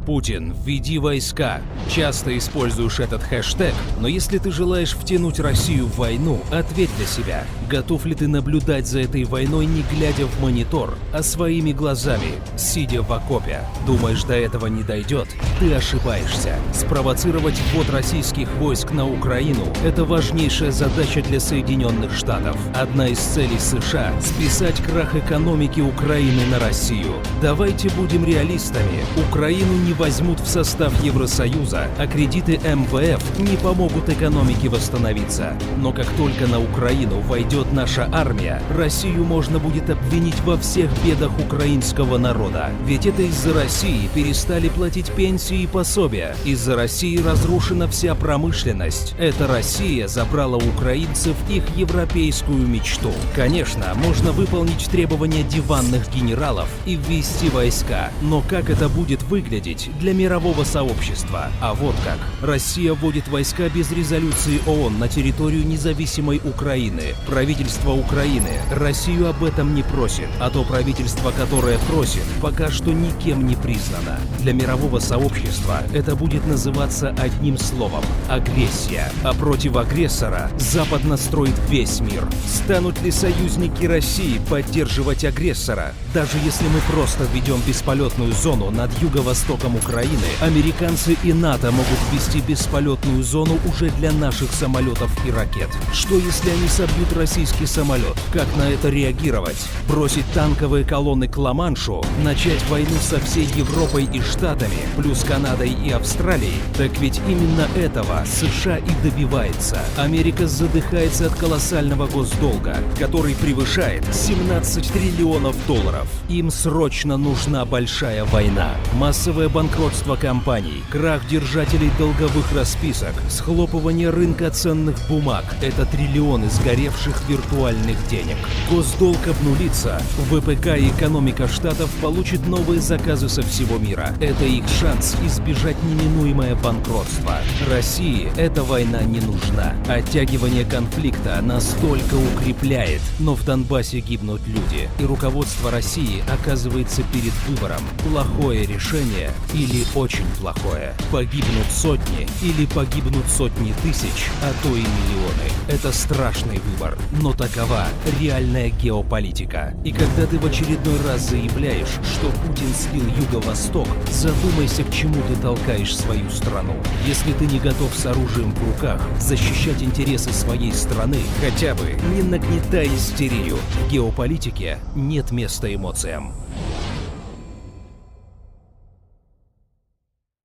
Путин, введи войска. Часто используешь этот хэштег, но если ты желаешь втянуть Россию в войну, ответь для себя. Готов ли ты наблюдать за этой войной, не глядя в монитор, а своими глазами, сидя в окопе? Думаешь, до этого не дойдет? Ты ошибаешься. Спровоцировать ввод российских войск на Украину – это важнейшая задача для Соединенных Штатов. Одна из целей США – списать крах экономики Украины на Россию. Давайте будем реалистами. Украину не возьмут в состав Евросоюза, а кредиты МВФ не помогут экономике восстановиться. Но как только на Украину войдет наша армия, Россию можно будет обвинить во всех бедах украинского народа. Ведь это из-за России перестали платить пенсии и пособия. Из-за России разрушена вся промышленность. Эта Россия забрала у украинцев их европейскую мечту. Конечно, можно выполнить требования диванных генералов и ввести войска. Но как это будет выглядеть для мирового сообщества? А вот как. Россия вводит войска без резолюции ООН на территорию независимой Украины. Правительство Украины Россию об этом не просит, а то правительство, которое просит, пока что никем не признано. Для мирового сообщества это будет называться одним словом – агрессия. А против агрессора Запад настроит весь мир. Станут ли союзники России поддерживать агрессора? Даже если мы просто введем бесполетную зону над юго-востоком Украины, американцы и НАТО могут ввести бесполетную зону уже для наших самолетов и ракет. Что если они собьют российский самолет? Как на это реагировать? Бросить танковые колонны к Ла-Маншу? Начать войну со всей Европой и Штатами, плюс Канадой и Австралией? Так ведь именно этого США и добивается. Америка задыхается от колоссального госдолга, который превышает 17 триллионов долларов. Им срочно нужна большая война. Массовое банкротство компаний, крах держателей долговых расписок, схлопывание рынка ценных бумаг – это триллионы сгоревших виртуальных денег. Госдолг обнулится, ВПК и экономика штатов получит новые заказы со всего мира. Это их шанс избежать неминуемое банкротство. России эта война не нужна. Оттягивание конфликта настолько укрепляет, но в Донбассе гибнут люди, и руководство России оказывается перед выбором: плохое решение или очень плохое. Погибнут сотни или погибнут сотни тысяч, а то и миллионы. Это страшный выбор, но такова реальная геополитика. И когда ты в очередной раз заявляешь, что Путин слил Юго-Восток, задумайся, к чему ты толкаешь свою страну. Если ты не готов с оружием в руках защищать интересы своей страны, хотя бы не нагнетай истерию. В геополитике нет места эмоциям.